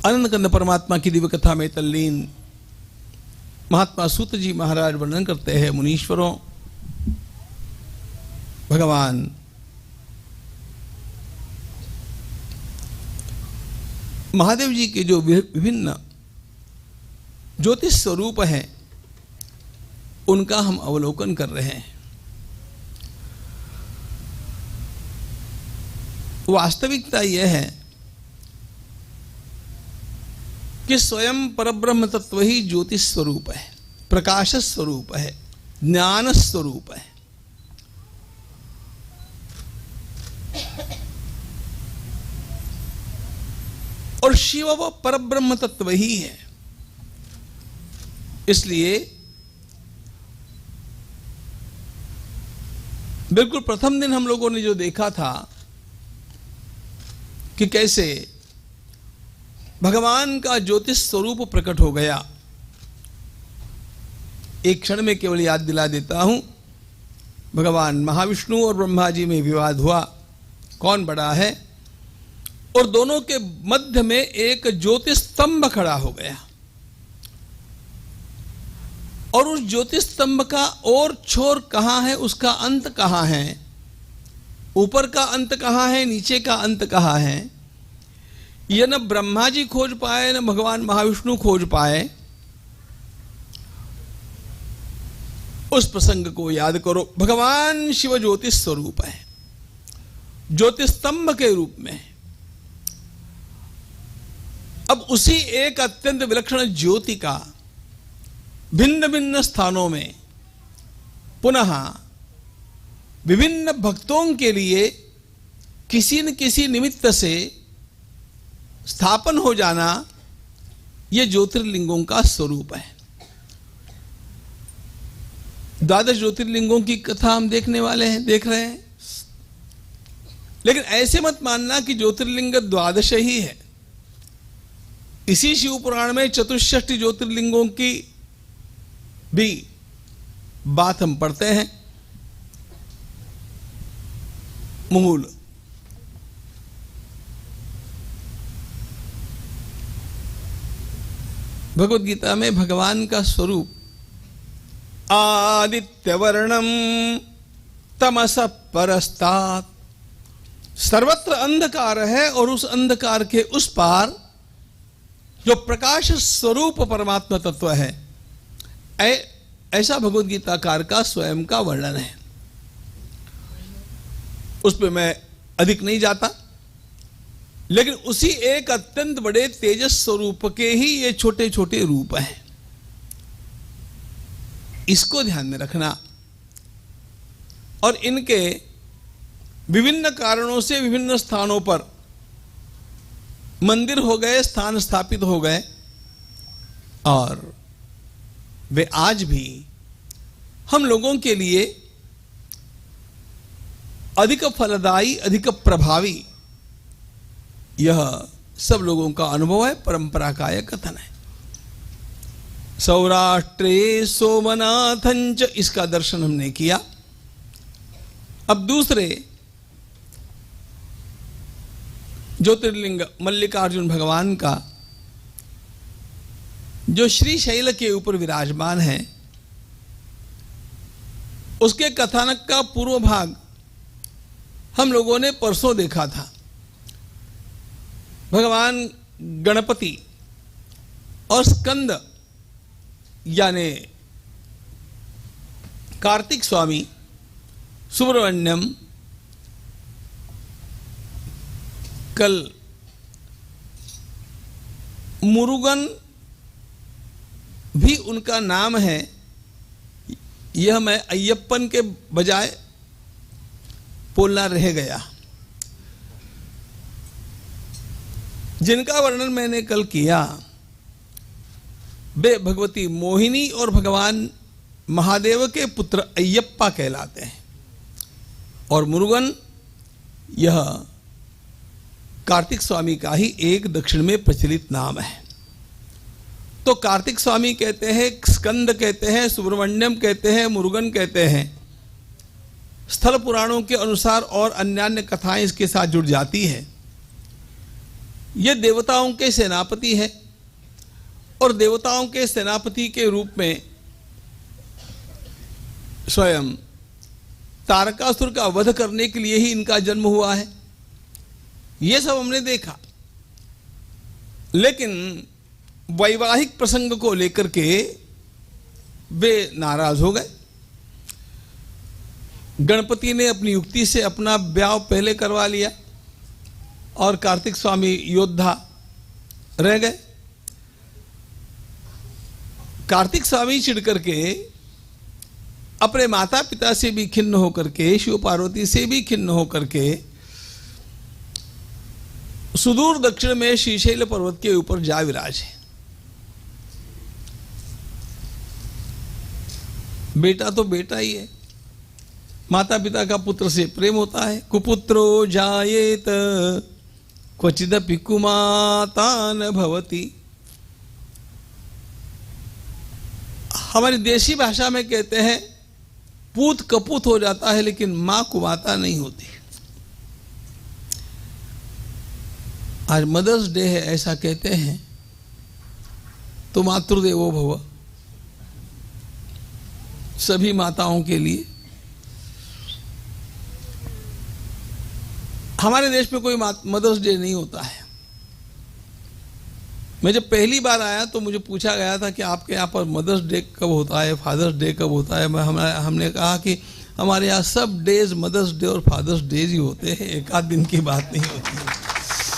आनंद कंद परमात्मा की दिव्य कथा में तल्लीन महात्मा सूत जी महाराज वर्णन करते हैं, मुनीश्वरों, भगवान महादेव जी के जो विभिन्न ज्योतिष स्वरूप हैं उनका हम अवलोकन कर रहे हैं। वास्तविकता यह है कि स्वयं परब्रह्म तत्व ही ज्योतिष स्वरूप है, प्रकाश स्वरूप है, ज्ञान स्वरूप है। और शिव वो परब्रह्म तत्व ही है। इसलिए बिल्कुल प्रथम दिन हम लोगों ने जो देखा था कि कैसे भगवान का ज्योतिष स्वरूप प्रकट हो गया, एक क्षण में केवल याद दिला देता हूं। भगवान महाविष्णु और ब्रह्मा जी में विवाद हुआ, कौन बड़ा है, और दोनों के मध्य में एक ज्योतिष स्तंभ खड़ा हो गया। और उस ज्योतिष स्तंभ का और छोर कहां है, उसका अंत कहां है, ऊपर का अंत कहां है, नीचे का अंत कहां है, यह न ब्रह्मा जी खोज पाए न भगवान महाविष्णु खोज पाए। उस प्रसंग को याद करो। भगवान शिव ज्योतिष स्वरूप है, ज्योतिष स्तंभ के रूप में। अब उसी एक अत्यंत विलक्षण ज्योति का भिन्न भिन्न स्थानों में पुनः विभिन्न भक्तों के लिए किसी न किसी निमित्त से स्थापन हो जाना, यह ज्योतिर्लिंगों का स्वरूप है। 12 ज्योतिर्लिंगों की कथा हम देखने वाले हैं, देख रहे हैं। लेकिन ऐसे मत मानना कि ज्योतिर्लिंग 12 ही है। इसी शिव पुराण में 64 ज्योतिर्लिंगों की भी बात हम पढ़ते हैं। मूल भगवद गीता में भगवान का स्वरूप आदित्य वर्णम तमस परस्तात्, सर्वत्र अंधकार है और उस अंधकार के उस पार जो प्रकाश स्वरूप परमात्मा तत्व है, ऐसा भगवद गीताकार का स्वयं का वर्णन है। उस पर मैं अधिक नहीं जाता, लेकिन उसी एक अत्यंत बड़े तेजस स्वरूप के ही ये छोटे छोटे रूप हैं। इसको ध्यान में रखना। और इनके विभिन्न कारणों से विभिन्न स्थानों पर मंदिर हो गए, स्थान स्थापित हो गए, और वे आज भी हम लोगों के लिए अधिक फलदायी, अधिक प्रभावी, यह सब लोगों का अनुभव है, परंपरा का यह कथन है। सौराष्ट्रे सोमनाथंच, इसका दर्शन हमने किया। अब दूसरे ज्योतिर्लिंग मल्लिकार्जुन भगवान का जो श्रीशैल के ऊपर विराजमान है, उसके कथानक का पूर्व भाग हम लोगों ने परसों देखा था। भगवान गणपति और स्कंद यानी कार्तिक स्वामी सुब्रमण्यम, कल मुरुगन भी उनका नाम है, यह मैं अय्यप्पन के बजाय बोलना रह गया। जिनका वर्णन मैंने कल किया वे भगवती मोहिनी और भगवान महादेव के पुत्र अय्यप्पा कहलाते हैं। और मुरुगन यह कार्तिक स्वामी का ही एक दक्षिण में प्रचलित नाम है। तो कार्तिक स्वामी कहते हैं, स्कंद कहते हैं, सुब्रमण्यम कहते हैं, मुरुगन कहते हैं। स्थल पुराणों के अनुसार और अन्यान्य कथाएं इसके साथ जुड़ जाती है। ये देवताओं के सेनापति है और देवताओं के सेनापति के रूप में स्वयं तारकासुर का वध करने के लिए ही इनका जन्म हुआ है। ये सब हमने देखा, लेकिन वैवाहिक प्रसंग को लेकर के वे नाराज हो गए। गणपति ने अपनी युक्ति से अपना ब्याह पहले करवा लिया और कार्तिक स्वामी योद्धा रह गए। कार्तिक स्वामी चिढ़ करके अपने माता पिता से भी खिन्न होकर के, शिव पार्वती से भी खिन्न होकर के सुदूर दक्षिण में श्रीशैल पर्वत के ऊपर जा विराजे। बेटा तो बेटा ही है, माता पिता का पुत्र से प्रेम होता है। कुपुत्रो जायेत क्वचिदपि कुमाता न भवति। हमारी देशी भाषा में कहते हैं पूत कपूत हो जाता है लेकिन मां कुमाता नहीं होती। आज मदर्स डे है ऐसा कहते हैं, तो मातृदेवो भव, सभी माताओं के लिए। हमारे देश में कोई मदर्स डे नहीं होता है। मैं जब पहली बार आया तो मुझे पूछा गया था कि आपके यहाँ पर मदर्स डे कब होता है, फादर्स डे कब होता है। हमने कहा कि हमारे यहाँ सब डेज मदर्स डे और फादर्स डे ही होते हैं, एक आध दिन की बात नहीं होती है।